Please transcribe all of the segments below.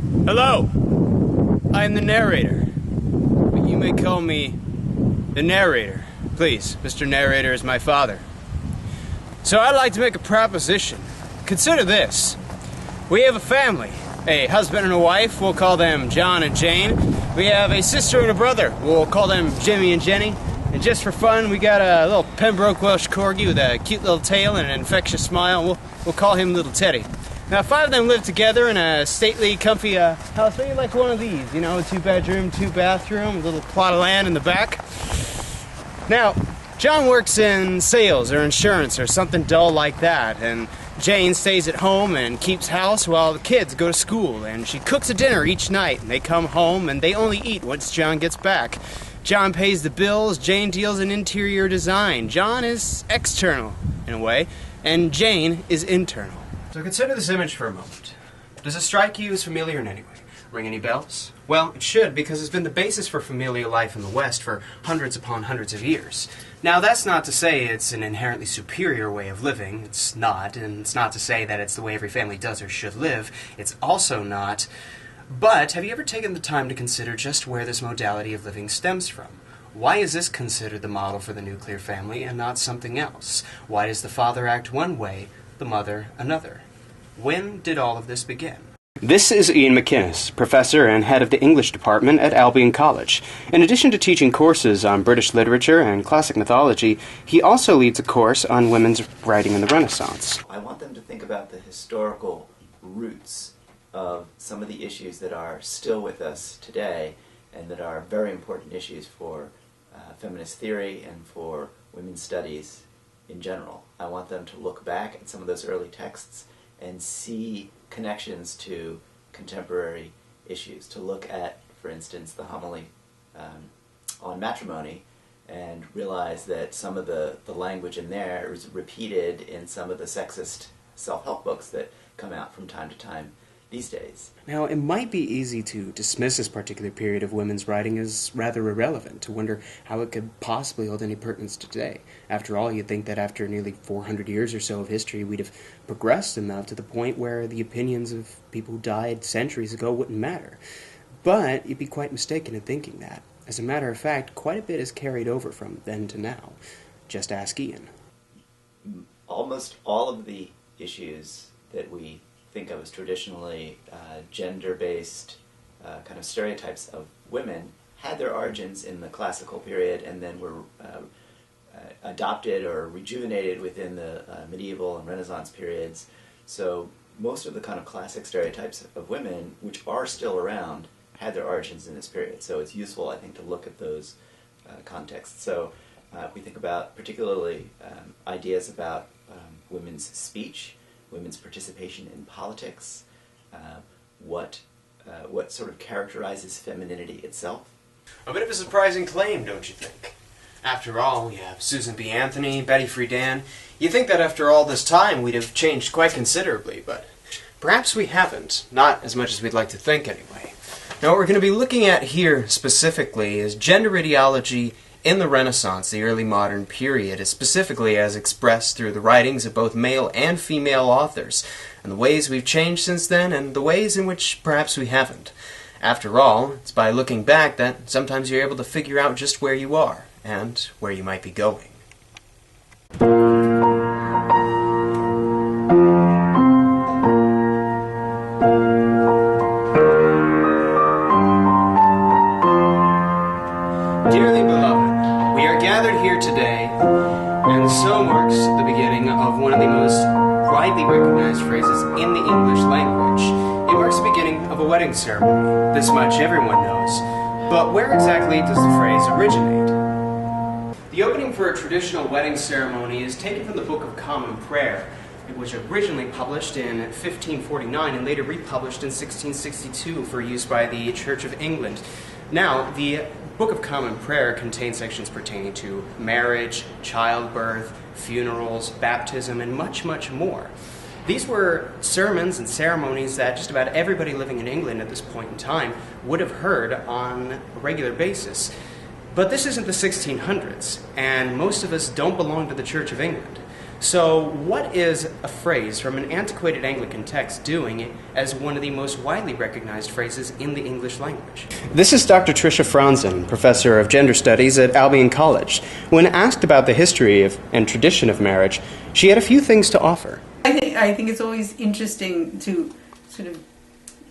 Hello, I am the narrator, but you may call me the narrator. Please, Mr. Narrator is my father. So I'd like to make a proposition. Consider this. We have a family, a husband and a wife, we'll call them John and Jane. We have a sister and a brother, we'll call them Jimmy and Jenny. And just for fun, we got a little Pembroke Welsh Corgi with a cute little tail and an infectious smile. We'll call him Little Teddy. Now, 5 of them live together in a stately, comfy house, maybe like one of these, you know, 2-bedroom, 2-bathroom, a little plot of land in the back. Now, John works in sales or insurance or something dull like that, and Jane stays at home and keeps house while the kids go to school, and she cooks a dinner each night, and they come home, and they only eat once John gets back. John pays the bills, Jane deals in interior design. John is external, in a way, and Jane is internal. So consider this image for a moment. Does it strike you as familiar in any way? Ring any bells? Well, it should, because it's been the basis for familial life in the West for hundreds upon hundreds of years. Now, that's not to say it's an inherently superior way of living. It's not, and it's not to say that it's the way every family does or should live. It's also not. But have you ever taken the time to consider just where this modality of living stems from? Why is this considered the model for the nuclear family and not something else? Why does the father act one way, the mother another? When did all of this begin? This is Ian McInnes, professor and head of the English department at Albion College. In addition to teaching courses on British literature and classic mythology, he also leads a course on women's writing in the Renaissance. I want them to think about the historical roots of some of the issues that are still with us today and that are very important issues for feminist theory and for women's studies in general. I want them to look back at some of those early texts and see connections to contemporary issues, to look at, for instance, the homily on matrimony and realize that some of the language in there is repeated in some of the sexist self-help books that come out from time to time these days. Now, it might be easy to dismiss this particular period of women's writing as rather irrelevant, to wonder how it could possibly hold any pertinence to today. After all, you'd think that after nearly 400 years or so of history, we'd have progressed enough to the point where the opinions of people who died centuries ago wouldn't matter. But you'd be quite mistaken in thinking that. As a matter of fact, quite a bit is carried over from then to now. Just ask Ian. Almost all of the issues that we think of as traditionally gender-based kind of stereotypes of women had their origins in the classical period and then were adopted or rejuvenated within the medieval and Renaissance periods. So most of the kind of classic stereotypes of women, which are still around, had their origins in this period. So it's useful, I think, to look at those contexts. So we think about particularly ideas about women's speech, women's participation in politics, what sort of characterizes femininity itself. A bit of a surprising claim, don't you think? After all, we have Susan B. Anthony, Betty Friedan. You'd think that after all this time we'd have changed quite considerably, but perhaps we haven't. Not as much as we'd like to think, anyway. Now, what we're going to be looking at here specifically is gender ideology in the Renaissance, the early modern period, is specifically as expressed through the writings of both male and female authors, and the ways we've changed since then, and the ways in which perhaps we haven't. After all, it's by looking back that sometimes you're able to figure out just where you are, and where you might be going. Dearly beloved, we are gathered here today, and so marks the beginning of one of the most widely recognized phrases in the English language. It marks the beginning of a wedding ceremony. This much everyone knows. But where exactly does the phrase originate? The opening for a traditional wedding ceremony is taken from the Book of Common Prayer. It was originally published in 1549 and later republished in 1662 for use by the Church of England. Now, the Book of Common Prayer contains sections pertaining to marriage, childbirth, funerals, baptism, and much, much more. These were sermons and ceremonies that just about everybody living in England at this point in time would have heard on a regular basis. But this isn't the 1600s, and most of us don't belong to the Church of England. So what is a phrase from an antiquated Anglican text doing as one of the most widely recognized phrases in the English language? This is Dr. Tricia Franzen, professor of gender studies at Albion College. When asked about the history and tradition of marriage, she had a few things to offer. I think it's always interesting to sort of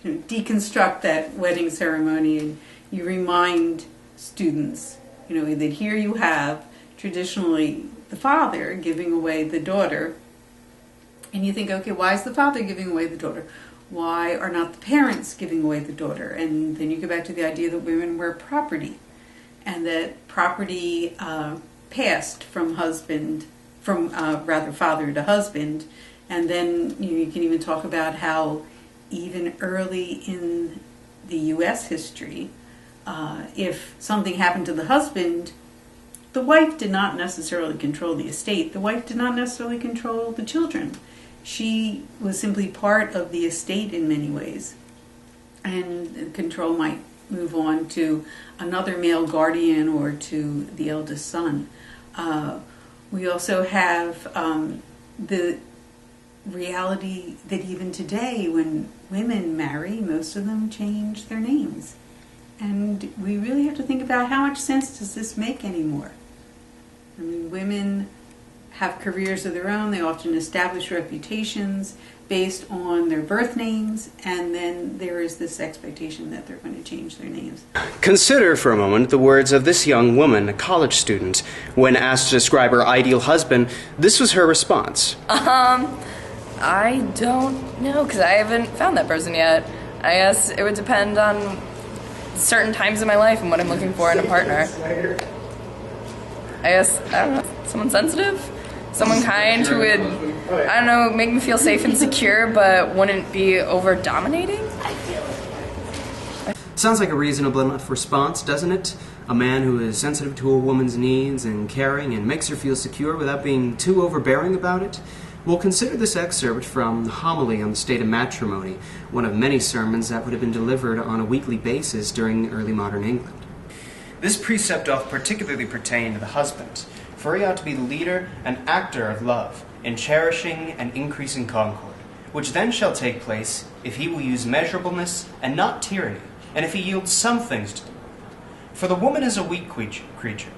deconstruct that wedding ceremony, and you remind students, that here you have traditionally the father giving away the daughter, and you think, okay, why is the father giving away the daughter? Why are not the parents giving away the daughter? And then you go back to the idea that women were property, and that property passed from father to husband. And then you can even talk about how even early in the U.S. history, if something happened to the husband, the wife did not necessarily control the estate. The wife did not necessarily control the children. She was simply part of the estate in many ways. And control might move on to another male guardian or to the eldest son. We also have the reality that even today, when women marry, most of them change their names. And we really have to think about how much sense does this make anymore. I mean, women have careers of their own. They often establish reputations based on their birth names, and then there is this expectation that they're going to change their names. Consider for a moment the words of this young woman, a college student. When asked to describe her ideal husband, this was her response. I don't know, because I haven't found that person yet. I guess it would depend on certain times in my life and what I'm looking for in a partner. I guess, I don't know, someone sensitive? Someone kind who would, I don't know, make me feel safe and secure, but wouldn't be over-dominating? Sounds like a reasonable enough response, doesn't it? A man who is sensitive to a woman's needs and caring and makes her feel secure without being too overbearing about it. We'll consider this excerpt from the homily on the state of matrimony, one of many sermons that would have been delivered on a weekly basis during early modern England. This precept doth particularly pertain to the husband, for he ought to be the leader and actor of love, in cherishing and increasing concord, which then shall take place if he will use measurableness and not tyranny, and if he yields some things to the Lord. For the woman is a weak creature,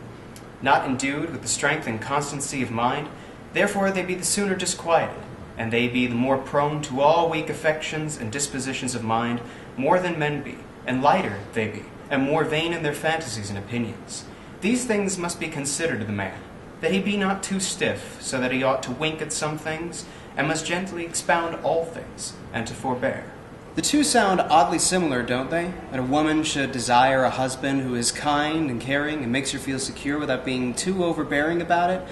not endued with the strength and constancy of mind. Therefore they be the sooner disquieted, and they be the more prone to all weak affections and dispositions of mind, more than men be, and lighter they be, and more vain in their fantasies and opinions. These things must be considered of the man, that he be not too stiff, so that he ought to wink at some things, and must gently expound all things, and to forbear. The two sound oddly similar, don't they? That a woman should desire a husband who is kind and caring and makes her feel secure without being too overbearing about it.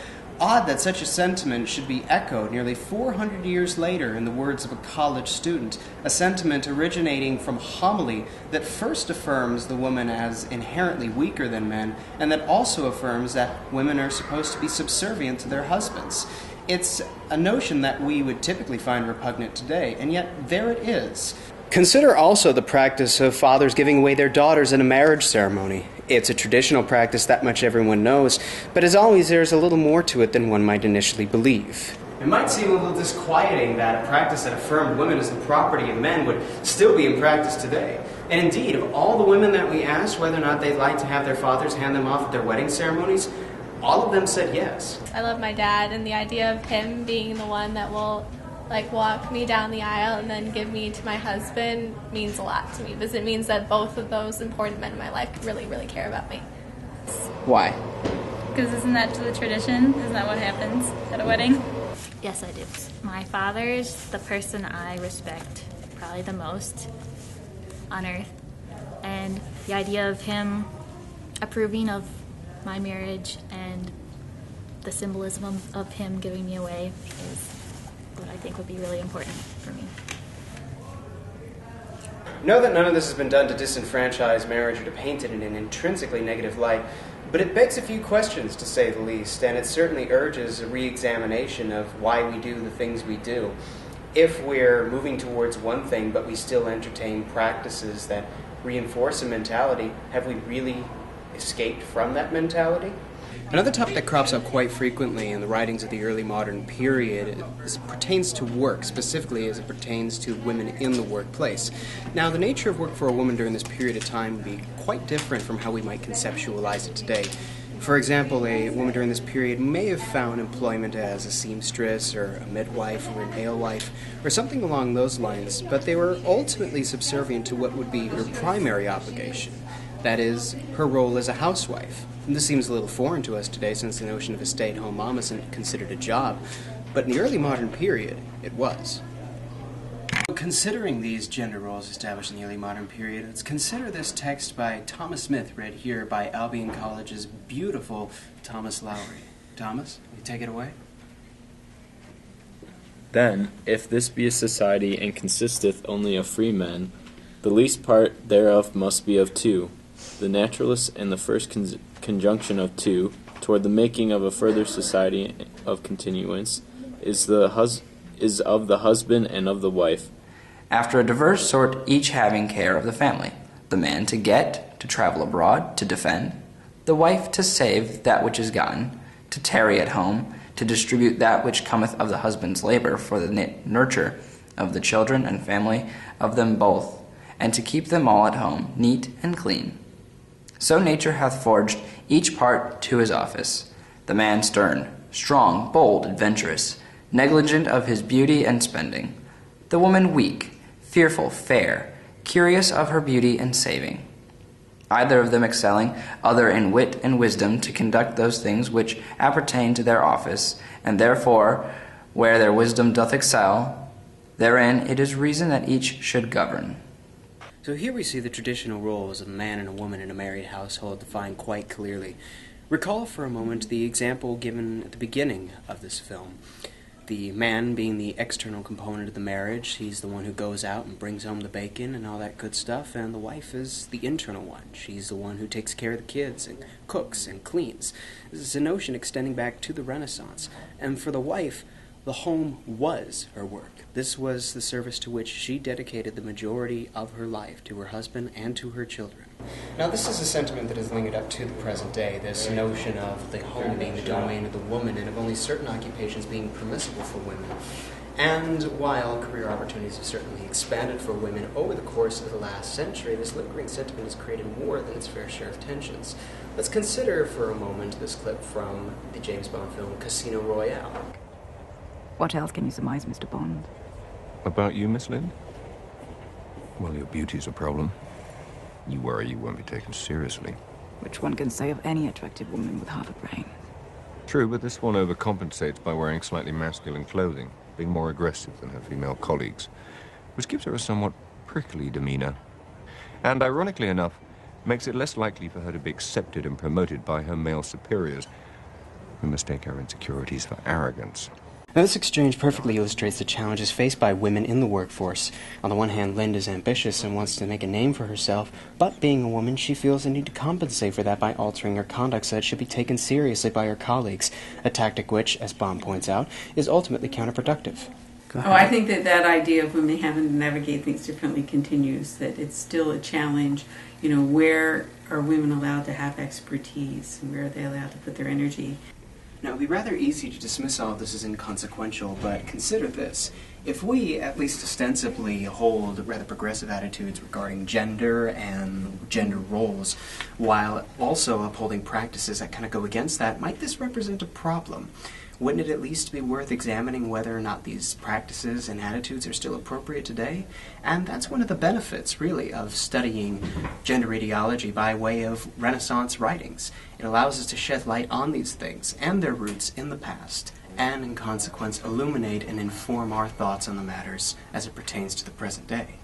Odd that such a sentiment should be echoed nearly 400 years later in the words of a college student, a sentiment originating from homily that first affirms the woman as inherently weaker than men, and that also affirms that women are supposed to be subservient to their husbands. It's a notion that we would typically find repugnant today, and yet there it is. Consider also the practice of fathers giving away their daughters in a marriage ceremony. It's a traditional practice that much everyone knows, but as always there's a little more to it than one might initially believe. It might seem a little disquieting that a practice that affirmed women as the property of men would still be in practice today. And indeed, of all the women that we asked whether or not they'd like to have their fathers hand them off at their wedding ceremonies, all of them said yes. I love my dad, and the idea of him being the one that will walk me down the aisle and then give me to my husband means a lot to me, because it means that both of those important men in my life really, really care about me. Why? Because isn't that the tradition? Isn't that what happens at a wedding? Yes, I do. My father's the person I respect probably the most on earth, and the idea of him approving of my marriage and the symbolism of him giving me away is what I think would be really important for me. Know that none of this has been done to disenfranchise marriage or to paint it in an intrinsically negative light, but it begs a few questions, to say the least, and it certainly urges a re-examination of why we do the things we do. If we're moving towards one thing, but we still entertain practices that reinforce a mentality, have we really escaped from that mentality? Another topic that crops up quite frequently in the writings of the early modern period pertains to work, specifically as it pertains to women in the workplace. Now, the nature of work for a woman during this period of time would be quite different from how we might conceptualize it today. For example, a woman during this period may have found employment as a seamstress or a midwife or an alewife or something along those lines, but they were ultimately subservient to what would be her primary obligation. That is, her role as a housewife. And this seems a little foreign to us today since the notion of a stay-at-home mom isn't considered a job, but in the early modern period, it was. Considering these gender roles established in the early modern period, let's consider this text by Thomas Smith, read here by Albion College's beautiful Thomas Lowry. Thomas, will you take it away? Then, if this be a society and consisteth only of free men, the least part thereof must be of two, the naturalist and the first conjunction of two, toward the making of a further society of continuance, is of the husband and of the wife. After a diverse sort, each having care of the family, the man to get, to travel abroad, to defend, the wife to save that which is gotten, to tarry at home, to distribute that which cometh of the husband's labor for the nurture of the children and family of them both, and to keep them all at home, neat and clean. So nature hath forged each part to his office, the man stern, strong, bold, adventurous, negligent of his beauty and spending, the woman weak, fearful, fair, curious of her beauty and saving, either of them excelling other in wit and wisdom to conduct those things which appertain to their office, and therefore, where their wisdom doth excel, therein it is reason that each should govern. So here we see the traditional roles of a man and a woman in a married household defined quite clearly. Recall for a moment the example given at the beginning of this film. The man being the external component of the marriage, he's the one who goes out and brings home the bacon and all that good stuff, and the wife is the internal one. She's the one who takes care of the kids and cooks and cleans. This is a notion extending back to the Renaissance, and for the wife, the home was her work. This was the service to which she dedicated the majority of her life, to her husband and to her children. Now, this is a sentiment that has lingered up to the present day, this notion of the home being the domain of the woman and of only certain occupations being permissible for women. And while career opportunities have certainly expanded for women over the course of the last century, this lingering sentiment has created more than its fair share of tensions. Let's consider for a moment this clip from the James Bond film Casino Royale. What else can you surmise, Mr. Bond? About you, Miss Lind? Well, your beauty's a problem. You worry you won't be taken seriously. Which one can say of any attractive woman with half a brain? True, but this one overcompensates by wearing slightly masculine clothing, being more aggressive than her female colleagues, which gives her a somewhat prickly demeanor. And, ironically enough, makes it less likely for her to be accepted and promoted by her male superiors, who mistake her insecurities for arrogance. Now, this exchange perfectly illustrates the challenges faced by women in the workforce. On the one hand, Lind is ambitious and wants to make a name for herself, but being a woman, she feels the need to compensate for that by altering her conduct so that it should be taken seriously by her colleagues, a tactic which, as Bond points out, is ultimately counterproductive. Oh, I think that idea of women having to navigate things differently continues, that it's still a challenge. You know, where are women allowed to have expertise? Where are they allowed to put their energy? Now, it would be rather easy to dismiss all of this as inconsequential, but consider this. If we, at least ostensibly, hold rather progressive attitudes regarding gender and gender roles, while also upholding practices that kind of go against that, might this represent a problem? Wouldn't it at least be worth examining whether or not these practices and attitudes are still appropriate today? And that's one of the benefits, really, of studying gender ideology by way of Renaissance writings. It allows us to shed light on these things and their roots in the past, and in consequence illuminate and inform our thoughts on the matters as it pertains to the present day.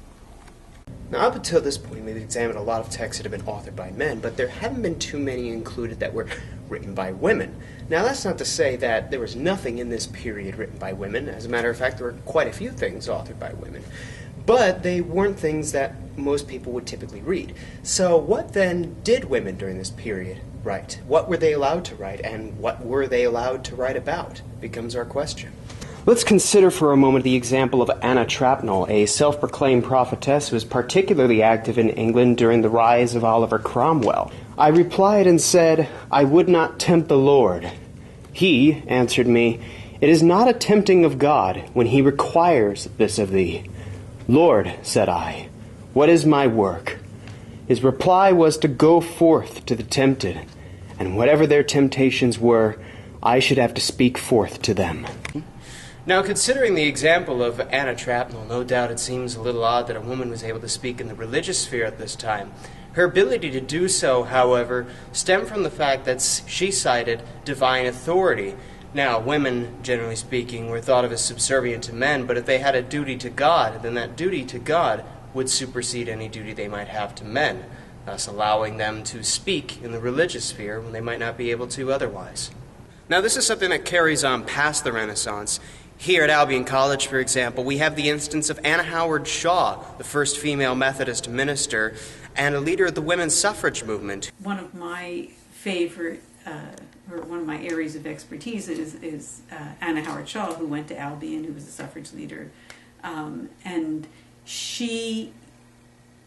Now, up until this point, we've examined a lot of texts that have been authored by men, but there haven't been too many included that were written by women. Now, that's not to say that there was nothing in this period written by women. As a matter of fact, there were quite a few things authored by women. But they weren't things that most people would typically read. So what then did women during this period write? What were they allowed to write, and what were they allowed to write about? Becomes our question. Let's consider for a moment the example of Anna Trapnell, a self-proclaimed prophetess who was particularly active in England during the rise of Oliver Cromwell. I replied and said, "I would not tempt the Lord." He answered me, "It is not a tempting of God when he requires this of thee." "Lord," said I, "what is my work?" His reply was to go forth to the tempted, and whatever their temptations were, I should have to speak forth to them. Now, considering the example of Anna Trapnell, no doubt it seems a little odd that a woman was able to speak in the religious sphere at this time. Her ability to do so, however, stemmed from the fact that she cited divine authority. Now, women, generally speaking, were thought of as subservient to men, but if they had a duty to God, then that duty to God would supersede any duty they might have to men, thus allowing them to speak in the religious sphere when they might not be able to otherwise. Now, this is something that carries on past the Renaissance. Here at Albion College, for example, we have the instance of Anna Howard Shaw, the first female Methodist minister and a leader of the women's suffrage movement. One of my favorite, or one of my areas of expertise is Anna Howard Shaw, who went to Albion, who was a suffrage leader. And she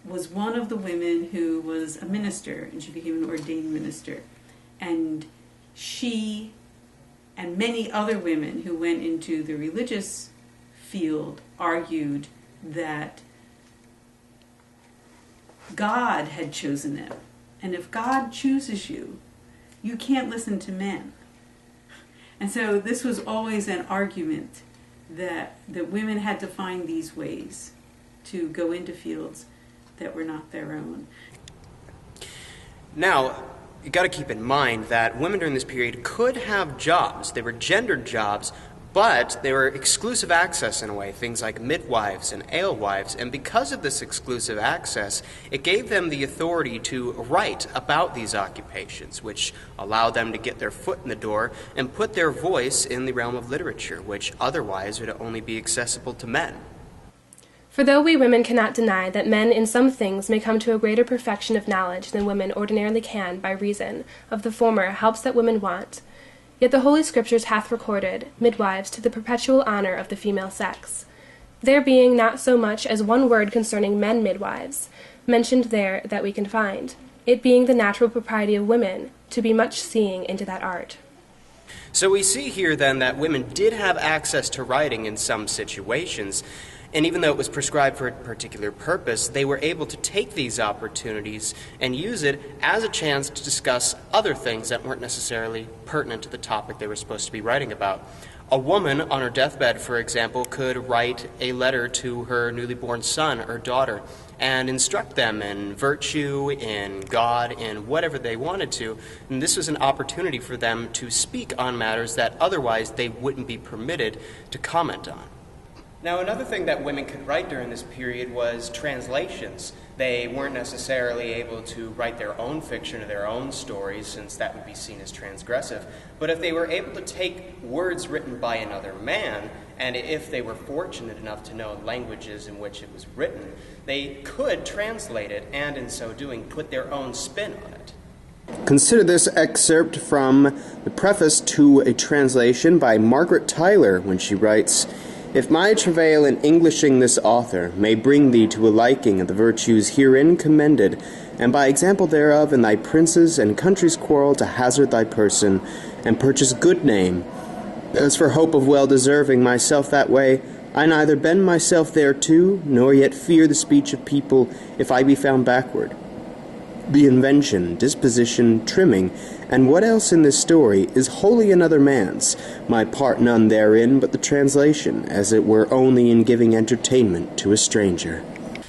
was one of the women who was a minister, and she became an ordained minister. And she and many other women who went into the religious field argued that God had chosen them. And if God chooses you, you can't listen to men. And so this was always an argument that women had to find these ways to go into fields that were not their own. Now, you got to keep in mind that women during this period could have jobs. They were gendered jobs, but they were exclusive access in a way, things like midwives and alewives. And because of this exclusive access, it gave them the authority to write about these occupations, which allowed them to get their foot in the door and put their voice in the realm of literature, which otherwise would only be accessible to men. For though we women cannot deny that men in some things may come to a greater perfection of knowledge than women ordinarily can by reason of the former helps that women want, yet the Holy Scriptures hath recorded midwives to the perpetual honor of the female sex, there being not so much as one word concerning men midwives mentioned there that we can find, it being the natural propriety of women to be much seeing into that art. So we see here then that women did have access to writing in some situations, and even though it was prescribed for a particular purpose, they were able to take these opportunities and use it as a chance to discuss other things that weren't necessarily pertinent to the topic they were supposed to be writing about. A woman on her deathbed, for example, could write a letter to her newly born son or daughter and instruct them in virtue, in God, in whatever they wanted to. And this was an opportunity for them to speak on matters that otherwise they wouldn't be permitted to comment on. Now, another thing that women could write during this period was translations. They weren't necessarily able to write their own fiction or their own stories, since that would be seen as transgressive. But if they were able to take words written by another man, and if they were fortunate enough to know languages in which it was written, they could translate it, and in so doing, put their own spin on it. Consider this excerpt from the preface to a translation by Margaret Tyler when she writes, "If my travail in Englishing this author may bring thee to a liking of the virtues herein commended, and by example thereof in thy princes and country's quarrel to hazard thy person, and purchase good name, as for hope of well deserving myself that way, I neither bend myself thereto, nor yet fear the speech of people, if I be found backward. The invention, disposition, trimming, and what else in this story is wholly another man's, my part none therein but the translation, as it were only in giving entertainment to a stranger."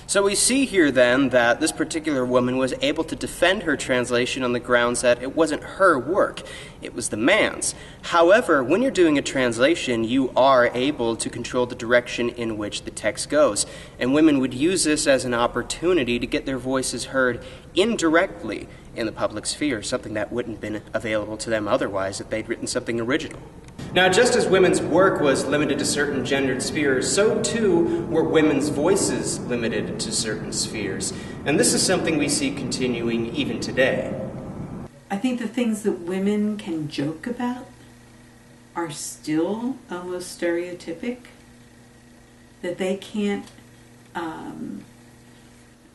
So we see here then that this particular woman was able to defend her translation on the grounds that it wasn't her work, it was the man's. However, when you're doing a translation, you are able to control the direction in which the text goes, and women would use this as an opportunity to get their voices heard indirectly in the public sphere, something that wouldn't have been available to them otherwise if they'd written something original. Now, just as women's work was limited to certain gendered spheres, so too were women's voices limited to certain spheres. And this is something we see continuing even today. I think the things that women can joke about are still almost stereotypic, that they can't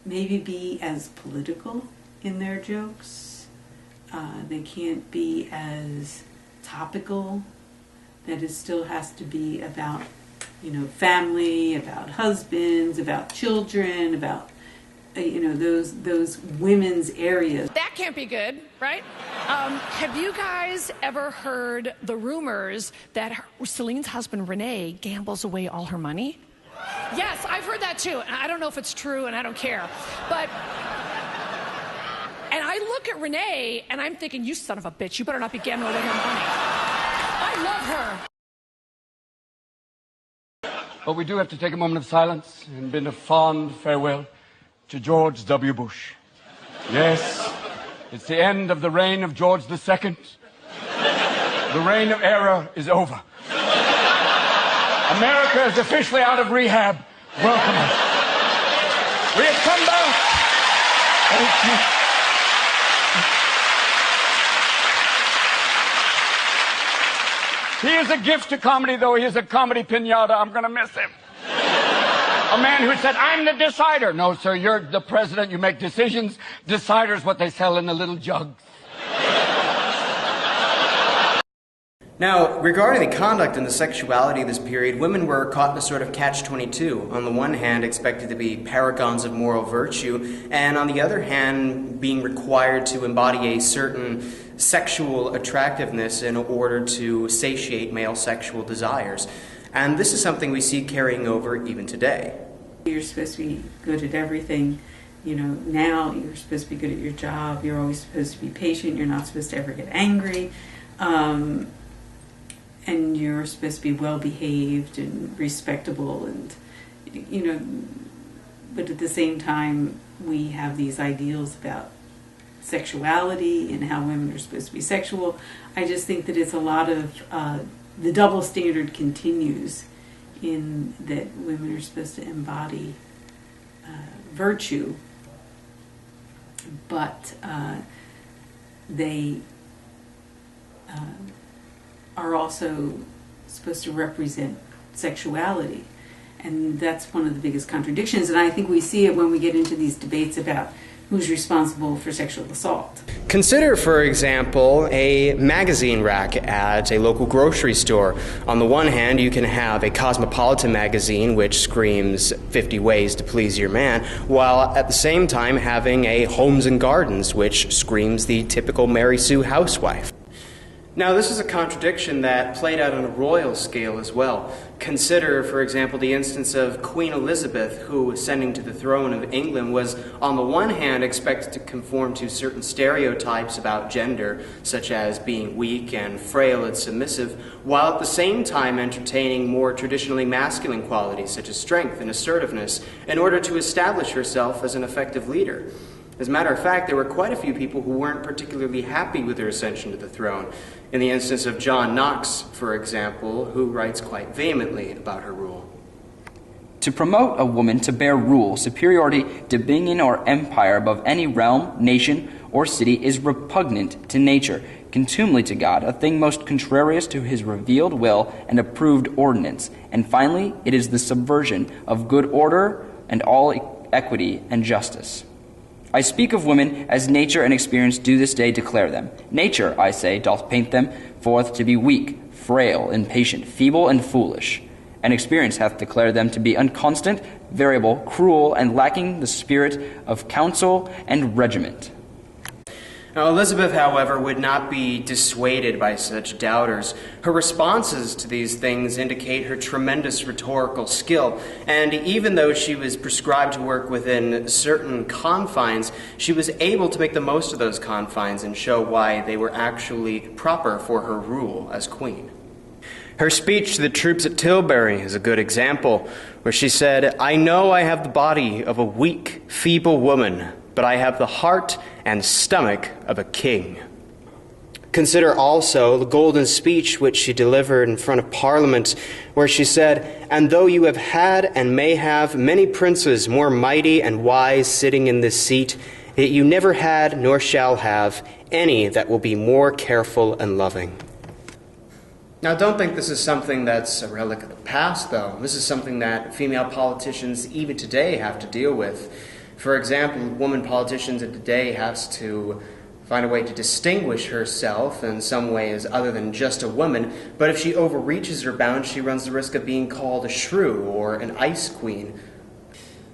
maybe be as political in their jokes. They can't be as topical, that it still has to be about, family, about husbands, about children, about, those women's areas. That can't be good, right? Have you guys ever heard the rumors that Celine's husband, Renee, gambles away all her money? Yes, I've heard that too. And I don't know if it's true, and I don't care. And I look at Renee, and I'm thinking, you son of a bitch, you better not be gambling away her money. I love her. But we do have to take a moment of silence and bid a fond farewell to George W. Bush. Yes, it's the end of the reign of George II. The reign of error is over. America is officially out of rehab. Welcome us. We have come back. Thank you. He is a gift to comedy, though he is a comedy pinata. I'm going to miss him. A man who said, I'm the decider. No, sir, you're the president. You make decisions. Deciders what they sell in the little jugs. Now, regarding the conduct and the sexuality of this period, women were caught in a sort of catch-22. On the one hand, expected to be paragons of moral virtue, and on the other hand, being required to embody a certain sexual attractiveness in order to satiate male sexual desires. And this is something we see carrying over even today. You're supposed to be good at everything. Now you're supposed to be good at your job. You're always supposed to be patient. You're not supposed to ever get angry. And you're supposed to be well-behaved and respectable, and but at the same time we have these ideals about sexuality and how women are supposed to be sexual. I just think that it's a lot of the double standard continues in that women are supposed to embody virtue, but they are also supposed to represent sexuality. And that's one of the biggest contradictions. And I think we see it when we get into these debates about who's responsible for sexual assault. Consider, for example, a magazine rack at a local grocery store. On the one hand, you can have a cosmopolitan magazine which screams 50 ways to please your man, while at the same time having a Homes and Gardens which screams the typical Mary Sue housewife. Now, this is a contradiction that played out on a royal scale as well. Consider, for example, the instance of Queen Elizabeth, who, ascending to the throne of England, was, on the one hand, expected to conform to certain stereotypes about gender, such as being weak and frail and submissive, while at the same time entertaining more traditionally masculine qualities, such as strength and assertiveness, in order to establish herself as an effective leader. As a matter of fact, there were quite a few people who weren't particularly happy with her ascension to the throne. In the instance of John Knox, for example, who writes quite vehemently about her rule. To promote a woman to bear rule, superiority, dominion, or empire above any realm, nation, or city is repugnant to nature, contumely to God, a thing most contrarious to his revealed will and approved ordinance. And finally, it is the subversion of good order and all equity and justice. I speak of women as nature and experience do this day declare them. Nature, I say, doth paint them forth to be weak, frail, impatient, feeble, and foolish. And experience hath declared them to be unconstant, variable, cruel, and lacking the spirit of counsel and regiment. Now, Elizabeth, however, would not be dissuaded by such doubters. Her responses to these things indicate her tremendous rhetorical skill, and even though she was prescribed to work within certain confines, she was able to make the most of those confines and show why they were actually proper for her rule as queen. Her speech to the troops at Tilbury is a good example, where she said, "I know I have the body of a weak, feeble woman, but I have the heart and stomach of a king." Consider also the golden speech which she delivered in front of Parliament, where she said, "And though you have had and may have many princes more mighty and wise sitting in this seat, yet you never had nor shall have any that will be more careful and loving." Now, don't think this is something that's a relic of the past, though. This is something that female politicians even today have to deal with. For example, a woman politician today has to find a way to distinguish herself in some ways other than just a woman, but if she overreaches her bounds, she runs the risk of being called a shrew or an ice queen.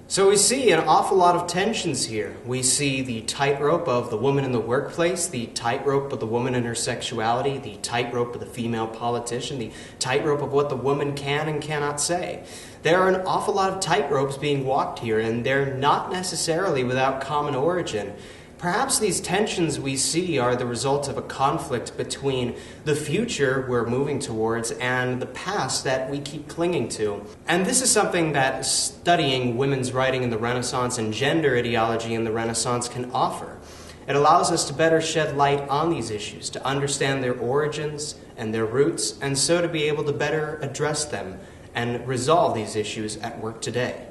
So we see an awful lot of tensions here. We see the tightrope of the woman in the workplace, the tightrope of the woman in her sexuality, the tightrope of the female politician, the tightrope of what the woman can and cannot say. There are an awful lot of tightropes being walked here, and they're not necessarily without common origin. Perhaps these tensions we see are the result of a conflict between the future we're moving towards and the past that we keep clinging to. And this is something that studying women's writing in the Renaissance and gender ideology in the Renaissance can offer. It allows us to better shed light on these issues, to understand their origins and their roots, and so to be able to better address them and resolve these issues at work today.